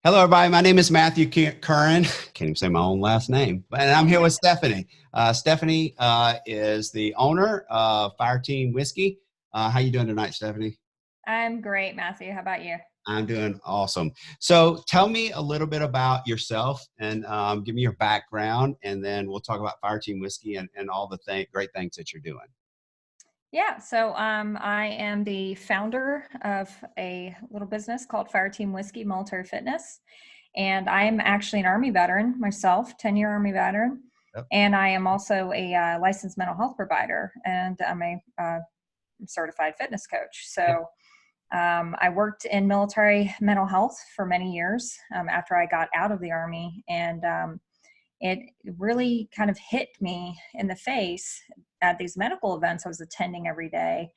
Hello, everybody. My name is Matthew Curran. Can't even say my own last name, but I'm here with Stephanie. Stephanie is the owner of Fire Team Whiskey. How you doing tonight, Stephanie? I'm great, Matthew. How about you? I'm doing awesome. So tell me a little bit about yourself and give me your background, and then we'll talk about Fire Team Whiskey and all the great things that you're doing. I am the founder of a little business called Fire Team Whiskey Military Fitness. And I'm actually an Army veteran myself, 10-year Army veteran. Yep. And I am also a licensed mental health provider, and I'm a certified fitness coach. I worked in military mental health for many years after I got out of the Army. And it really kind of hit me in the face at these medical events I was attending every day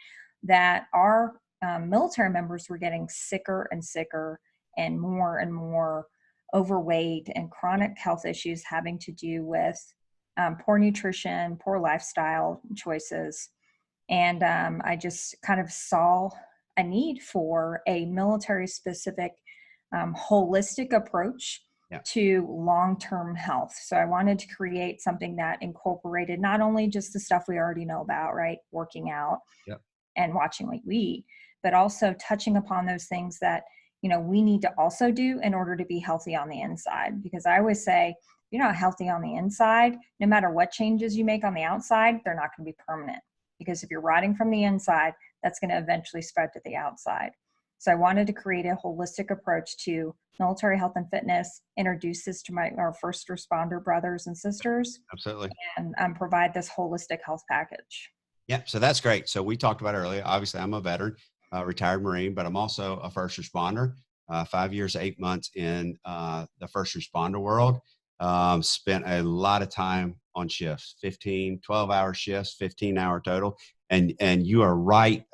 that our military members were getting sicker and sicker and more overweight and chronic health issues having to do with poor nutrition, poor lifestyle choices. And I just kind of saw a need for a military specific holistic approach to long-term health. So I wanted to create something that incorporated not only just the stuff we already know about, right? Working out and watching what we eat, but also touching upon those things that, we need to also do in order to be healthy on the inside. Because I always say, if you're not healthy on the inside, no matter what changes you make on the outside, they're not going to be permanent. Because if you're rotting from the inside, that's going to eventually spread to the outside. So I wanted to create a holistic approach to military health and fitness, introduce this to our first responder brothers and sisters. Absolutely. And provide this holistic health package. Yeah, so that's great. So we talked about earlier, obviously I'm a veteran, retired Marine, but I'm also a first responder, 5 years, 8 months in the first responder world. Spent a lot of time on shifts, 12-hour shifts, 15-hour total. And you are right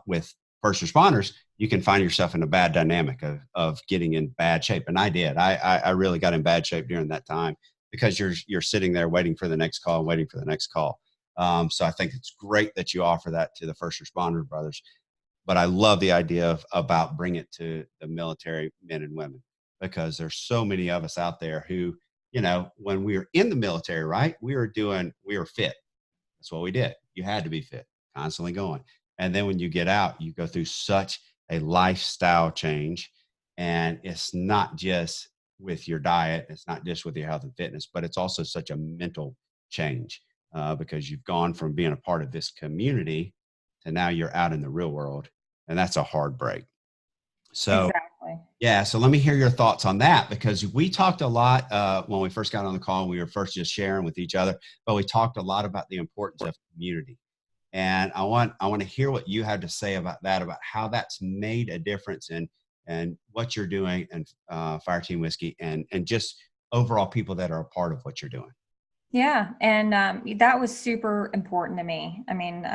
with first responders, you can find yourself in a bad dynamic of getting in bad shape. And I did. I really got in bad shape during that time because you're sitting there waiting for the next call and waiting for the next call. So I think it's great that you offer that to the first responder brothers. But I love the idea about bring it to the military men and women, because there's so many of us out there who, when we were in the military, right, we were fit. That's what we did. You had to be fit, constantly going. And then when you get out, you go through such a lifestyle change. And it's not just with your diet, it's not just with your health and fitness, but it's also such a mental change because you've gone from being a part of this community to now you're out in the real world. And that's a hard break. So, exactly. Yeah. So let me hear your thoughts on that, because we talked a lot when we first got on the call, and we were first just sharing with each other, but we talked a lot about the importance of community. And I want to hear what you had to say about that, about how that's made a difference and what you're doing and Fire Team Whiskey and just overall people that are a part of what you're doing. Yeah. And that was super important to me. I mean,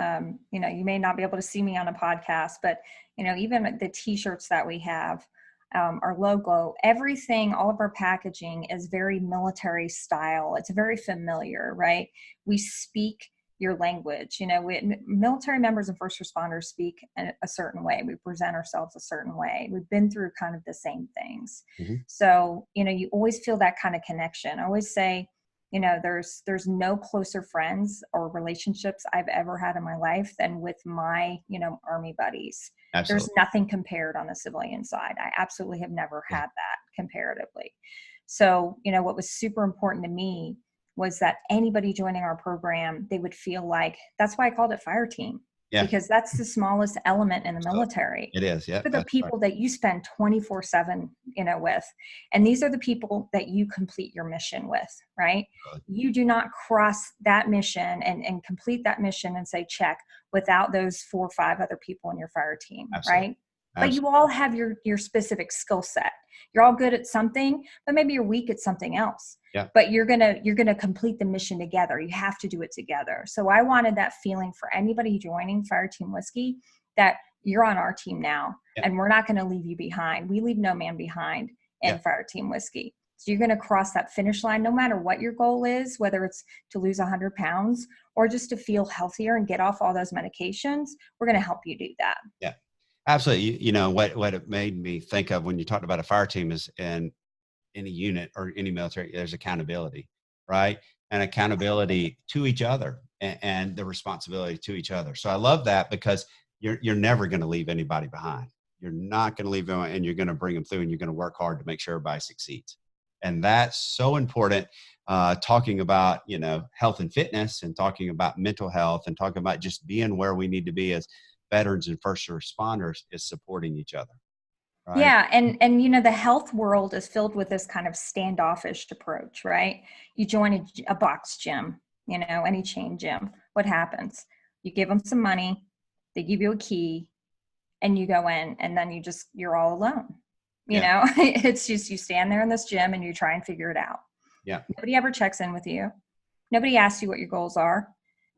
you may not be able to see me on a podcast, but, even the t-shirts that we have, our logo, everything, all of our packaging is very military style. It's very familiar, right? We speak your language. Military members and first responders speak a certain way. We present ourselves a certain way. We've been through kind of the same things. Mm-hmm. So, you always feel that kind of connection. I always say, there's no closer friends or relationships I've ever had in my life than with my, Army buddies. Absolutely. There's nothing compared on the civilian side. I absolutely have never had that comparatively. So, what was super important to me was that anybody joining our program, they would feel like, that's why I called it Fire Team. Yeah. Because that's the smallest element in the military. It is, yeah. For the people that you spend 24/7, with. And these are the people that you complete your mission with, right? You do not cross that mission and complete that mission and say check without those 4 or 5 other people in your fire team, absolutely. Right? But you all have your specific skill set. You're all good at something, but maybe you're weak at something else. Yeah. But you're gonna complete the mission together. You have to do it together. So I wanted that feeling for anybody joining Fire Team Whiskey that you're on our team now, and we're not going to leave you behind. We leave no man behind in Fire Team Whiskey. So you're going to cross that finish line, no matter what your goal is, whether it's to lose 100 pounds or just to feel healthier and get off all those medications. We're going to help you do that. Yeah. Absolutely. What it made me think of when you talked about a fire team is, and any unit or any military, there's accountability, right? And accountability to each other and the responsibility to each other. So I love that because you're never going to leave anybody behind. You're not going to leave them, and you're going to bring them through, and you're going to work hard to make sure everybody succeeds. And that's so important. Talking about, health and fitness, and talking about mental health, and talking about just being where we need to be as veterans and first responders is supporting each other. Right? Yeah. And the health world is filled with this kind of standoffish approach, right? You join a box gym, any chain gym. What happens? You give them some money, they give you a key, and you go in, and then you're all alone. It's just, you stand there in this gym and you try and figure it out. Yeah. Nobody ever checks in with you. Nobody asks you what your goals are.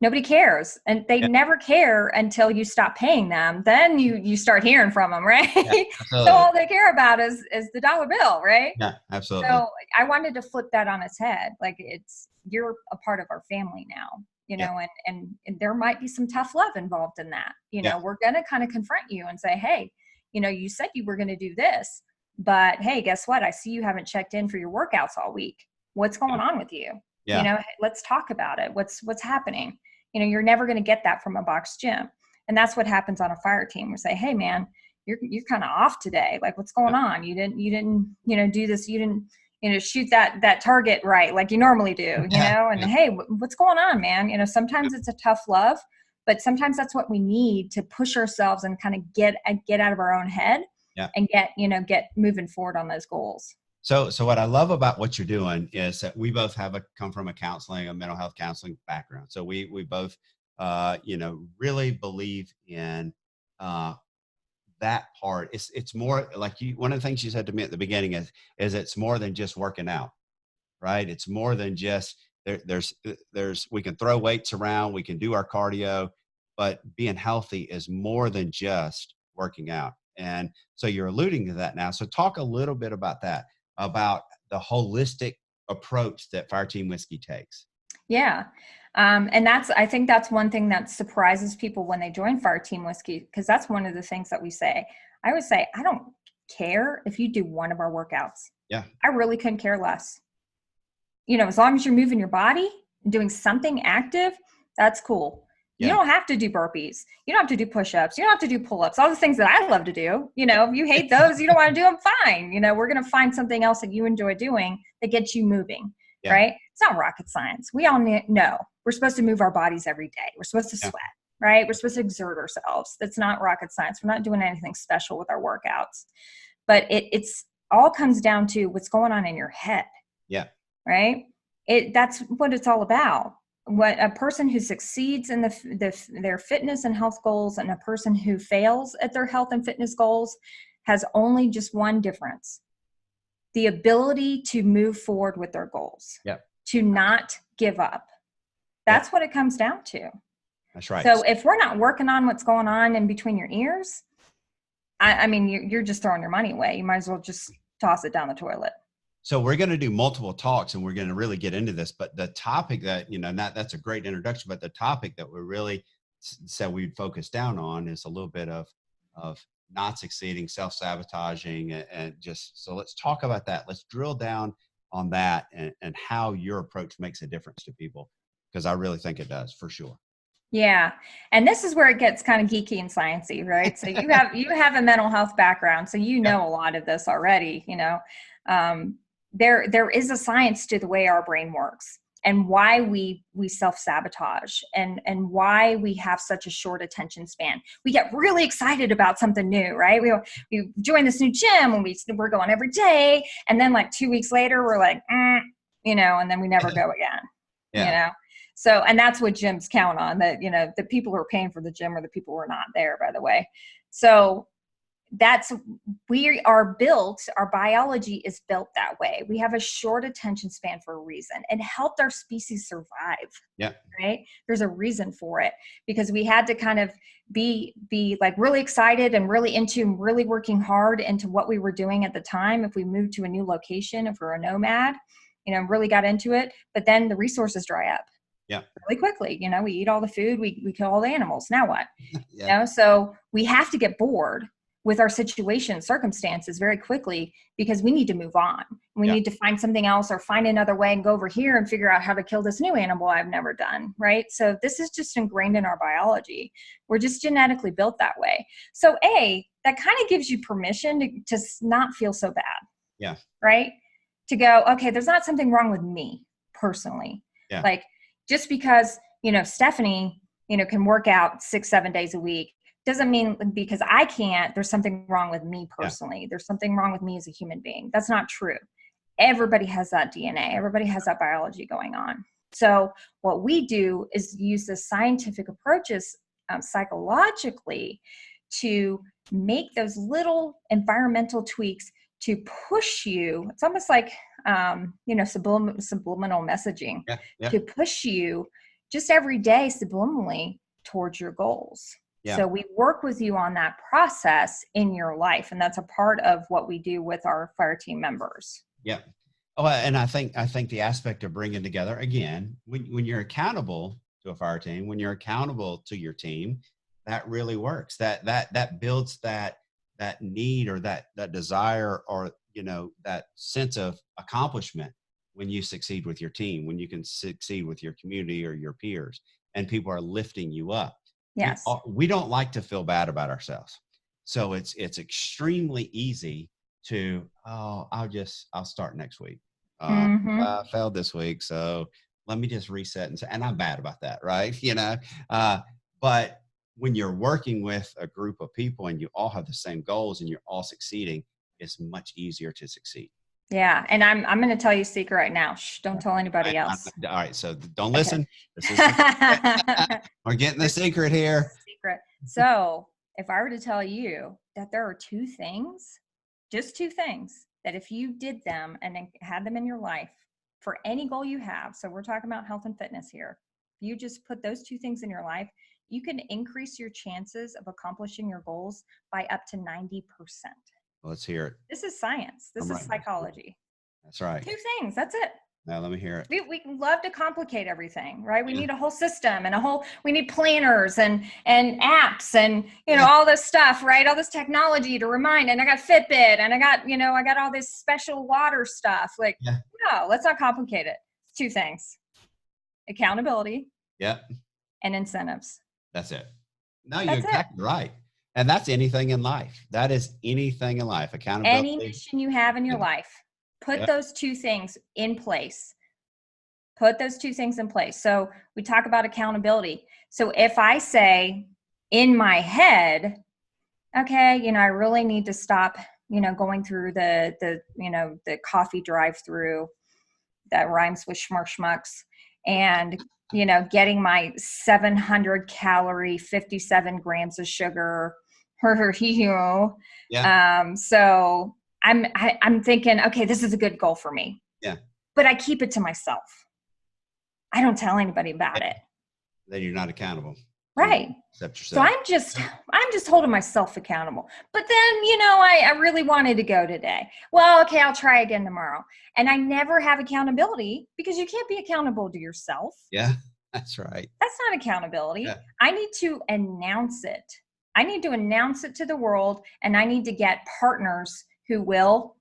Nobody cares. And they never care until you stop paying them. Then you start hearing from them, right? Yeah, so all they care about is the dollar bill, right? Yeah, absolutely. So I wanted to flip that on its head. Like, you're a part of our family now, and there might be some tough love involved in that. We're going to kind of confront you and say, hey, you said you were going to do this, but hey, guess what? I see you haven't checked in for your workouts all week. What's going on with you? Yeah. Let's talk about it. What's happening? You're never going to get that from a box gym. And that's what happens on a fire team. We say, hey man, you're kind of off today. Like, what's going on? You didn't, do this. You didn't, shoot that target right, like you normally do, and hey, what's going on, man? Sometimes it's a tough love, but sometimes that's what we need to push ourselves and kind of get out of our own head and get moving forward on those goals. So what I love about what you're doing is that we both come from a mental health counseling background. So we both, really believe in that part. It's more like one of the things you said to me at the beginning is it's more than just working out, right? It's more than just we can throw weights around, we can do our cardio, but being healthy is more than just working out. And so you're alluding to that now. So talk a little bit about that, about the holistic approach that Fire Team Whiskey takes. Yeah. And I think that's one thing that surprises people when they join Fire Team Whiskey, because that's one of the things that we say. I would say, I don't care if you do one of our workouts. Yeah. I really couldn't care less. As long as you're moving your body and doing something active, that's cool. Yeah. You don't have to do burpees. You don't have to do push-ups. You don't have to do pull-ups, all the things that I love to do. If you hate those, you don't want to do them, fine. We're going to find something else that you enjoy doing that gets you moving, right? It's not rocket science. We all know we're supposed to move our bodies every day. We're supposed to sweat, right? We're supposed to exert ourselves. That's not rocket science. We're not doing anything special with our workouts. But it's all comes down to what's going on in your head. Yeah. Right? That's what it's all about. What a person who succeeds in their fitness and health goals and a person who fails at their health and fitness goals has only just one difference: the ability to move forward with their goals, to not give up. That's what it comes down to. That's right. So if we're not working on what's going on in between your ears, I mean, you're just throwing your money away. You might as well just toss it down the toilet. So we're going to do multiple talks, and we're going to really get into this, but the topic that, that's a great introduction, but the topic that we really said we'd focus down on is a little bit of not succeeding, self-sabotaging, and just, so let's talk about that. Let's drill down on that and how your approach makes a difference to people, because I really think it does, for sure. Yeah. And this is where it gets kind of geeky and sciencey, right? So you have a mental health background, so a lot of this already, there is a science to the way our brain works and why we self-sabotage and why we have such a short attention span. We get really excited about something new, right? We join this new gym and we're going every day. And then like 2 weeks later, we're like, and then we never go again, So, and that's what gyms count on, that, the people who are paying for the gym are the people who are not there, by the way. So we are built, our biology is built that way. We have a short attention span for a reason. It helped our species survive. Yeah. Right. There's a reason for it, because we had to kind of be like really excited and really really working hard into what we were doing at the time. If we moved to a new location, if we're a nomad, really got into it, but then the resources dry up. Yeah. Really quickly. We eat all the food, we kill all the animals. Now what? So we have to get bored with our situation circumstances very quickly because we need to move on. We need to find something else or find another way and go over here and figure out how to kill this new animal I've never done, right? So this is just ingrained in our biology. We're just genetically built that way. So that kind of gives you permission to not feel so bad. Yeah. Right? To go, okay, there's not something wrong with me personally. Yeah. Like just because, Stephanie, can work out 6-7 days a week doesn't mean because I can't, there's something wrong with me personally. There's something wrong with me as a human being. That's not true. Everybody has that DNA. Everybody has that biology going on. So what we do is use the scientific approaches psychologically to make those little environmental tweaks to push you. It's almost like, subliminal messaging to push you just every day subliminally towards your goals. Yeah. So we work with you on that process in your life. And that's a part of what we do with our fire team members. Yeah. Oh, and I think the aspect of bringing together, again, when you're accountable to a fire team, when you're accountable to your team, that really works. That builds that need or that desire or, that sense of accomplishment when you succeed with your team, when you can succeed with your community or your peers and people are lifting you up. Yes. We don't like to feel bad about ourselves. So it's extremely easy to, I'll start next week. I failed this week. So let me just reset and I'm bad about that. Right. But when you're working with a group of people and you all have the same goals and you're all succeeding, it's much easier to succeed. Yeah. And I'm going to tell you a secret right now. Shh, don't tell anybody else. All right. So don't listen. This is we're getting the secret here. Secret. So if I were to tell you that there are just two things, that if you did them and then had them in your life for any goal you have, so we're talking about health and fitness here, you just put those two things in your life, you can increase your chances of accomplishing your goals by up to 90%. Let's hear it. This is science. This is psychology. That's right. Two things. That's it. Now let me hear it. We love to complicate everything, right? We need a whole system and we need planners and apps and, all this stuff, right? All this technology to remind, and I got Fitbit and I got all this special water stuff. Like, no, let's not complicate it. It's two things: accountability. Yeah. And incentives. That's it. No, you're exactly right. And that's anything in life. That is anything in life. Accountability. Any mission you have in your life, put those two things in place. Put those two things in place. So we talk about accountability. So if I say in my head, okay, I really need to stop, going through the coffee drive-through that rhymes with schmucks and getting my 700 calorie, 57 grams of sugar. So I'm thinking, okay, this is a good goal for me. Yeah. But I keep it to myself. I don't tell anybody about it. Then you're not accountable. Right. Except yourself. So I'm just holding myself accountable. But then, I really wanted to go today. Well, okay, I'll try again tomorrow. And I never have accountability because you can't be accountable to yourself. Yeah, that's right. That's not accountability. Yeah. I need to announce it. I need to announce it to the world, and I need to get partners who will,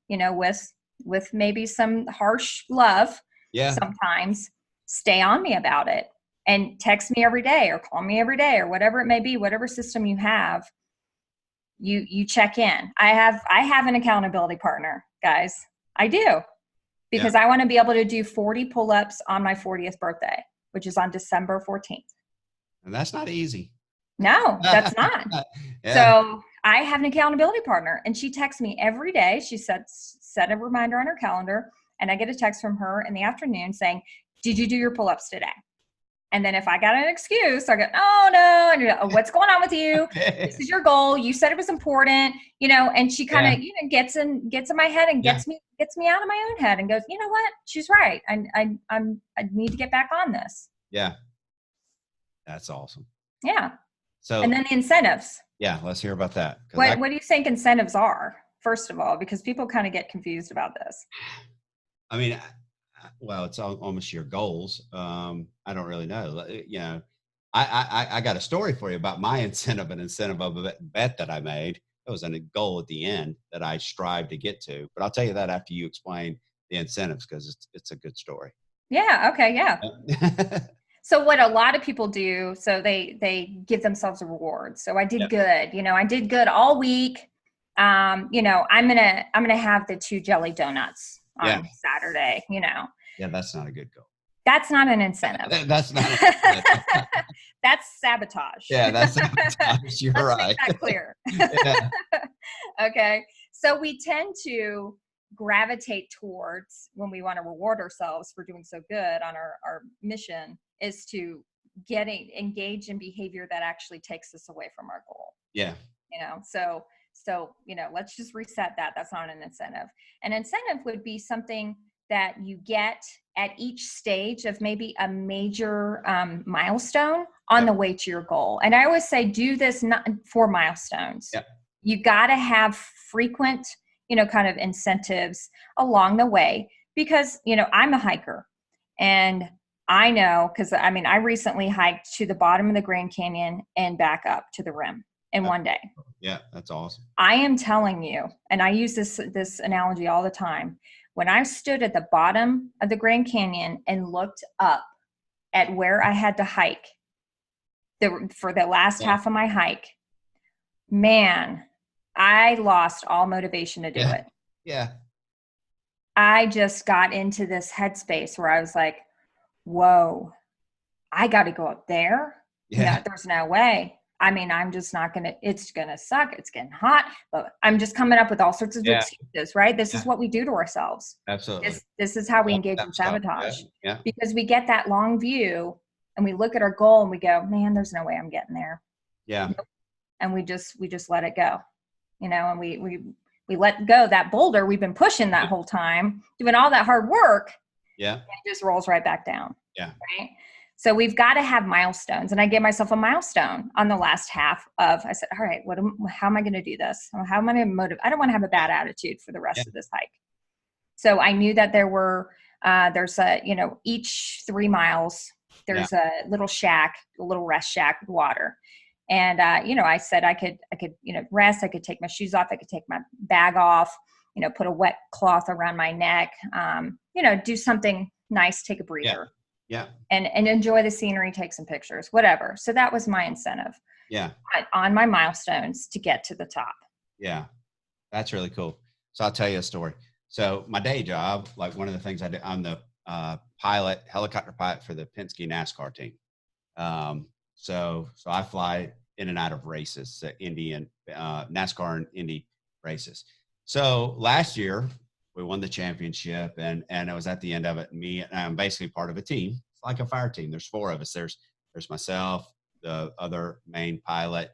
with maybe some harsh love sometimes stay on me about it. And text me every day or call me every day or whatever it may be, whatever system you have, you check in. I have an accountability partner, guys. I do. Because I want to be able to do 40 pull-ups on my 40th birthday, which is on December 14th. And that's not easy. No, that's not. So I have an accountability partner and she texts me every day. She set a reminder on her calendar and I get a text from her in the afternoon saying, did you do your pull-ups today? And then if I got an excuse, I go, oh no, and what's going on with you? This is your goal. You said it was important, and she kind of gets in my head and gets me out of my own head and goes, you know what? She's right. I need to get back on this. Yeah. That's awesome. Yeah. So, and then the incentives. Yeah. Let's hear about that. What do you think incentives are, first of all, because people kind of get confused about this? I mean, well, it's almost your goals. I don't really know. I got a story for you about my incentive of a bet that I made was a goal at the end that I strive to get to. But I'll tell you that after you explain the incentives, because it's a good story. Yeah. Okay. Yeah. So what a lot of people do, so they give themselves a reward. So I did good, I did good all week. I'm gonna have the 2 jelly donuts on Saturday. Yeah, that's not a good goal. That's not an incentive. That's not. That's sabotage. Yeah, that's sabotage. You're Let's right. make that clear. Yeah. Okay. So we tend to gravitate towards, when we want to reward ourselves for doing so good on our mission, is to engage in behavior that actually takes us away from our goal. Yeah. So let's just reset that. That's not an incentive. An incentive would be something that you get at each stage of maybe a major milestone on the way to your goal. And I always say, do this not for milestones. Yep. You got to have frequent, kind of incentives along the way, because, I'm a hiker, and I know, because I recently hiked to the bottom of the Grand Canyon and back up to the rim in one day. Yeah, that's awesome. I am telling you, and I use this analogy all the time. When I stood at the bottom of the Grand Canyon and looked up at where I had to hike for the last half of my hike, man, I lost all motivation to do it. Yeah. I just got into this headspace where I was like, whoa, I got to go up there? Yeah. No, there's no way. I'm just not it's going to suck. It's getting hot, but I'm just coming up with all sorts of excuses, right? This is what we do to ourselves. Absolutely. This is how we engage in sabotage. Yeah. Because we get that long view and we look at our goal and we go, man, there's no way I'm getting there. Yeah. And we just let it go, and we let go that boulder we've been pushing that whole time, doing all that hard work. Yeah. It just rolls right back down. Yeah. Right. So we've got to have milestones. And I gave myself a milestone on the last half of, I said, all right, how am I going to do this? How am I going to motivate? I don't want to have a bad attitude for the rest of this hike. So I knew that there's each 3 miles, there's a little shack, a little rest shack with water. And, I said I could, rest. I could take my shoes off. I could take my bag off, put a wet cloth around my neck, do something nice, take a breather. Yeah. And enjoy the scenery, take some pictures, whatever. So that was my incentive. Yeah. On my milestones to get to the top. Yeah. That's really cool. So I'll tell you a story. So my day job, like one of the things I do, I'm the helicopter pilot for the Penske NASCAR team. So I fly in and out of races, NASCAR and Indy races. So last year we won the championship, and it was at the end of it. And I'm basically part of a team. It's like a fire team. There's 4 of us. There's myself, the other main pilot,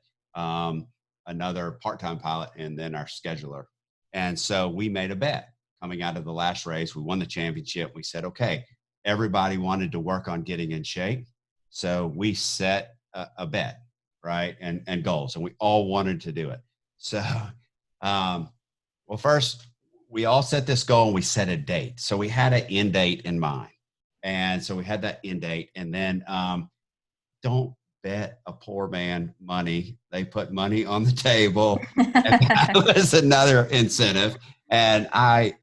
another part-time pilot, and then our scheduler. And so we made a bet coming out of the last race. We won the championship. We said, okay, everybody wanted to work on getting in shape. So we set a bet, right? And goals, and we all wanted to do it. So, well, first we all set this goal and we set a date. So we had an end date in mind. And so we had that end date, and then don't bet a poor man money. They put money on the table. And that was another incentive. And I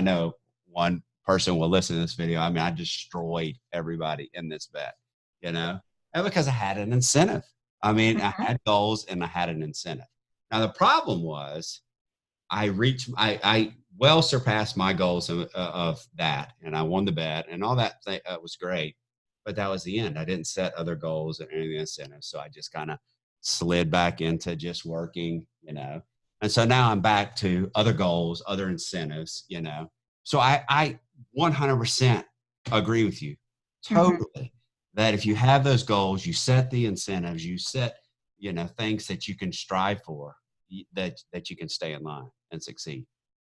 know one person will listen to this video. I destroyed everybody in this bet, and because I had an incentive. I had goals and I had an incentive. Now the problem was I well surpassed my goals of that, and I won the bet, and all that was great. But that was the end. I didn't set other goals and any incentives. So I just kind of slid back into just working, And so now I'm back to other goals, other incentives, So I 100% agree with you. Totally. That if you have those goals, you set the incentives, you set, things that you can strive for, that you can stay in line and succeed.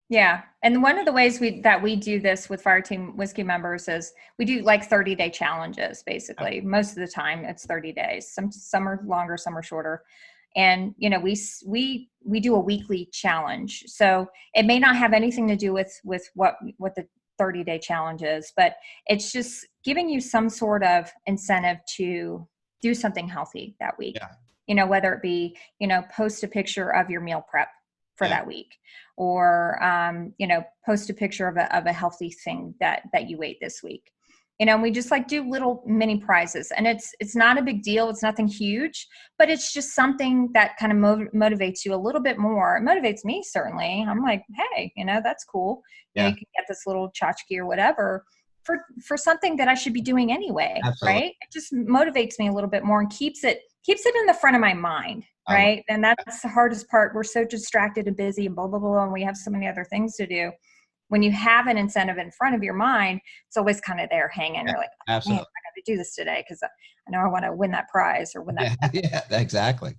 Yeah. And one of the ways that we do this with Fire Team Whiskey members is we do like 30-day challenges, basically. Most of the time it's 30 days. Some are longer, some are shorter. And, we do a weekly challenge. So it may not have anything to do with what the 30-day challenge is, but it's just giving you some sort of incentive to do something healthy that week. Yeah. whether it be, post a picture of your meal prep for Yeah. that week, or, post a picture of a healthy thing that you ate this week. And we just like do little mini prizes, and it's not a big deal. It's nothing huge, but it's just something that kind of motivates you a little bit more. It motivates me, certainly. I'm like, hey, that's cool. Yeah. You can get this little tchotchke or whatever for something that I should be doing anyway. Absolutely. Right. It just motivates me a little bit more and keeps it in the front of my mind. Right. And that's the hardest part. We're so distracted and busy and blah, blah, blah. And we have so many other things to do. When you have an incentive in front of your mind, it's always kind of there hanging. Yeah, You're like, absolutely. man, I got to do this today because I know I want to win that prize or win that. Yeah, exactly.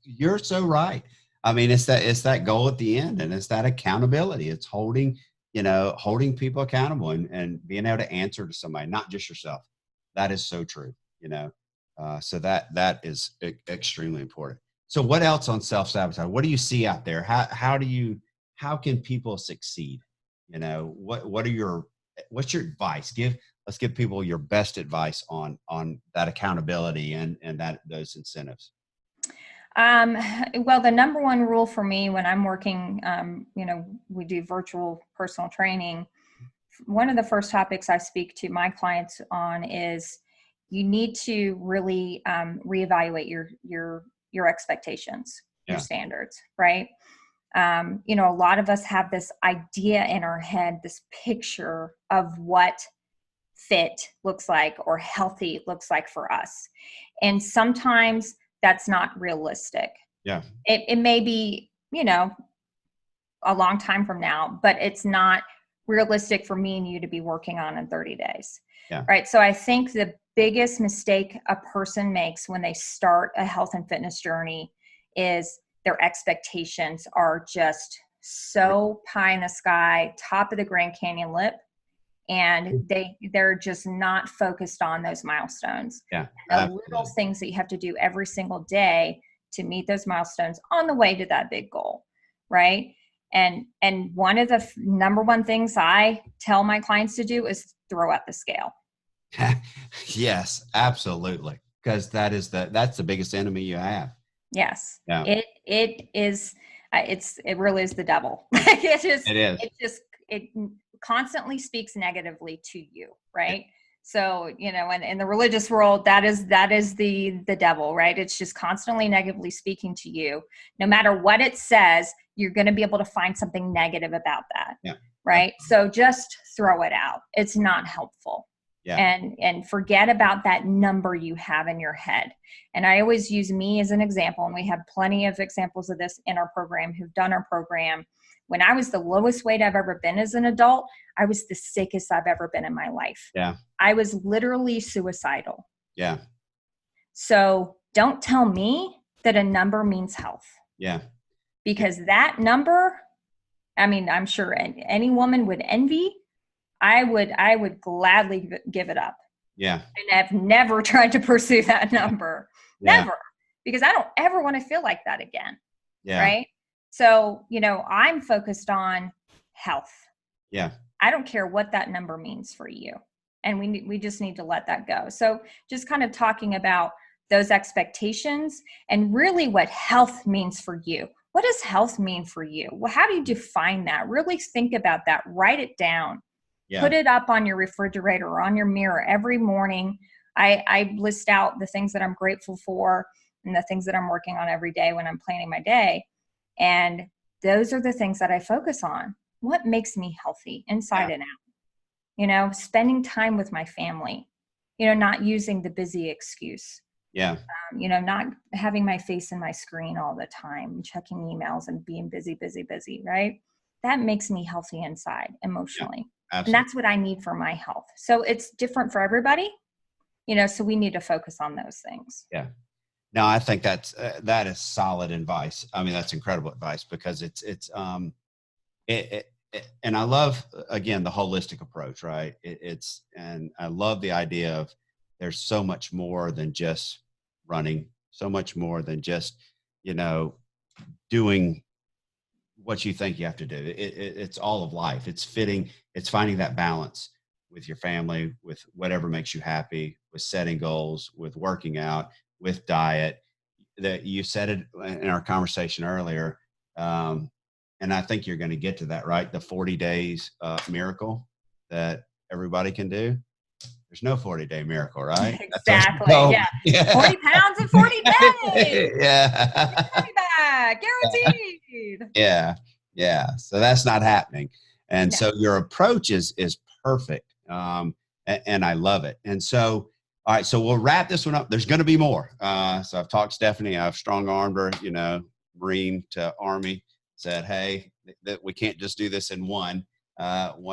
You're so right. I mean, it's that goal at the end, and it's that accountability. It's holding people accountable and being able to answer to somebody, not just yourself. That is so true. So that is extremely important. So what else on self-sabotage? What do you see out there? How can people succeed? What's your advice? Let's give people your best advice on that accountability and those incentives. Well, the number one rule for me when I'm working, we do virtual personal training. One of the first topics I speak to my clients on is you need to really reevaluate your expectations, your standards, right? A lot of us have this idea in our head, this picture of what fit looks like or healthy looks like for us. And sometimes that's not realistic. Yeah. It may be, a long time from now, but it's not realistic for me and you to be working on in 30 days. Yeah. Right. So I think the biggest mistake a person makes when they start a health and fitness journey is their expectations are just so pie in the sky, top of the Grand Canyon lip, and they're just not focused on those milestones. Yeah, the little things that you have to do every single day to meet those milestones on the way to that big goal, right? And one of the number one things I tell my clients to do is throw out the scale. Yes, absolutely, because that's the biggest enemy you have. Yes. Yeah. It is. It really is the devil. It is. It constantly speaks negatively to you, right? Yeah. So, and in the religious world, that is the devil, right? It's just constantly negatively speaking to you. No matter what it says, you're going to be able to find something negative about that. Yeah. Right. So just throw it out. It's not helpful. Yeah. And forget about that number you have in your head. And I always use me as an example, and we have plenty of examples of this in our program who've done our program. When I was the lowest weight I've ever been as an adult, I was the sickest I've ever been in my life. Yeah. I was literally suicidal. Yeah. So don't tell me that a number means health. Yeah. Because that number, I mean, I'm sure any woman would envy. I would gladly give it up. Yeah. And I've never tried to pursue that number. Yeah. Never. Because I don't ever want to feel like that again. Yeah. Right. So, I'm focused on health. Yeah. I don't care what that number means for you. And we just need to let that go. So just kind of talking about those expectations and really what health means for you. What does health mean for you? Well, how do you define that? Really think about that. Write it down. Yeah. Put it up on your refrigerator or on your mirror every morning. I list out the things that I'm grateful for and the things that I'm working on every day when I'm planning my day. And those are the things that I focus on. What makes me healthy inside and out? Spending time with my family, not using the busy excuse. Yeah. Not having my face in my screen all the time, checking emails and being busy, right? That makes me healthy inside emotionally. Yeah, and that's what I need for my health. So it's different for everybody, so we need to focus on those things. Yeah. No, I think that is solid advice. I mean, that's incredible advice because and I love, again, the holistic approach, right? And I love the idea of there's so much more than just running, so much more than just, doing what you think you have to do. It's all of life. It's finding that balance with your family, with whatever makes you happy, with setting goals, with working out, with diet. that you said it in our conversation earlier. And I think you're going to get to that, right? The 40 days miracle that everybody can do. There's no 40-day miracle, right? Exactly. Yeah. Yeah. 40 pounds in 40 days. Yeah. Money back, guaranteed. Yeah. Yeah. So that's not happening. And No. so your approach is perfect. And I love it. And so, all right, so we'll wrap this one up. There's going to be more. So I've talked to Stephanie. I've strong armed her, Marine to Army, said, hey, that we can't just do this in one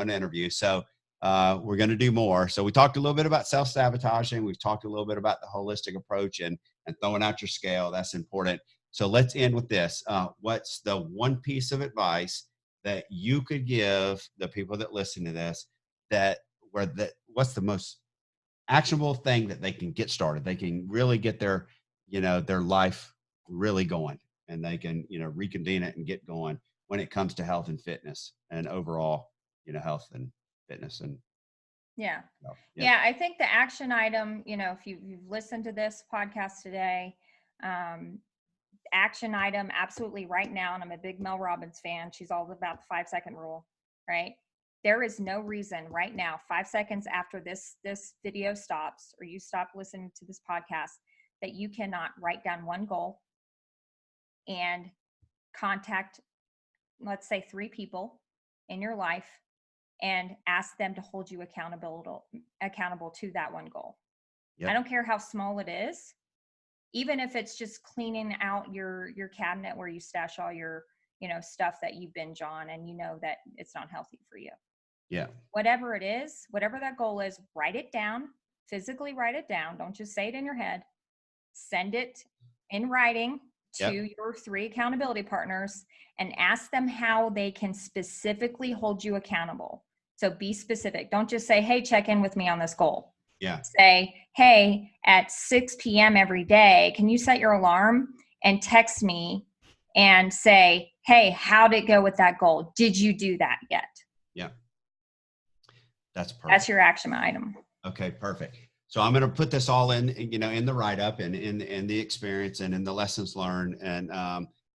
interview. So we're going to do more. So we talked a little bit about self-sabotaging. We've talked a little bit about the holistic approach and throwing out your scale. That's important. So let's end with this. What's the one piece of advice that you could give the people that listen to this what's the most actionable thing that they can get started? They can really get their life really going, and they can, reconvene it and get going when it comes to health and fitness and overall, health and fitness. And yeah. Yeah. I think the action item, if you've listened to this podcast today, action item absolutely right now, and I'm a big Mel Robbins fan. She's all about the 5-second rule, right? There is no reason right now, 5 seconds after this video stops, or you stop listening to this podcast, that you cannot write down one goal and contact, let's say, 3 people in your life and ask them to hold you accountable to that one goal. Yep. I don't care how small it is. Even if it's just cleaning out your cabinet where you stash all your, stuff that you binge on and that it's not healthy for you. Yeah. Whatever it is, whatever that goal is, write it down, physically write it down. Don't just say it in your head. Send it in writing to your 3 accountability partners and ask them how they can specifically hold you accountable. So be specific. Don't just say, hey, check in with me on this goal. Yeah. Say, hey, at 6 p.m. every day, can you set your alarm and text me and say, hey, how'd it go with that goal? Did you do that yet? Yeah. That's perfect. That's your action item. Okay, perfect. So I'm going to put this all in, in the write-up and in the experience and in the lessons learned. And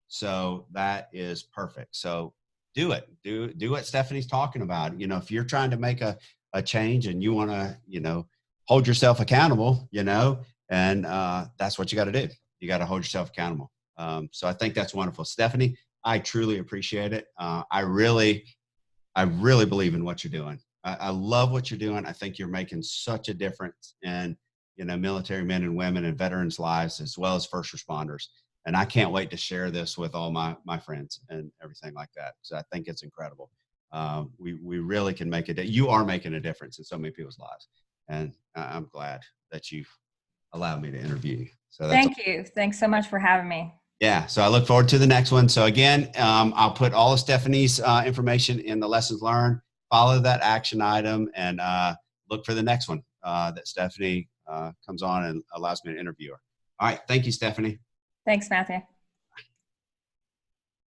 so that is perfect. So do it. Do what Stephanie's talking about. If you're trying to make a change and you want to, hold yourself accountable, and that's what you got to do. You got to hold yourself accountable. So I think that's wonderful. Stephanie, I truly appreciate it. I really believe in what you're doing. I love what you're doing. I think you're making such a difference in, military men and women and veterans' lives, as well as first responders. And I can't wait to share this with all my friends and everything like that. So I think it's incredible. We really can make it. You are making a difference in so many people's lives. And I'm glad that you allowed me to interview you. So thank you. Thanks so much for having me. Yeah. So I look forward to the next one. So again, I'll put all of Stephanie's information in the lessons learned. Follow that action item and look for the next one that Stephanie comes on and allows me to interview her. All right. Thank you, Stephanie. Thanks, Matthew.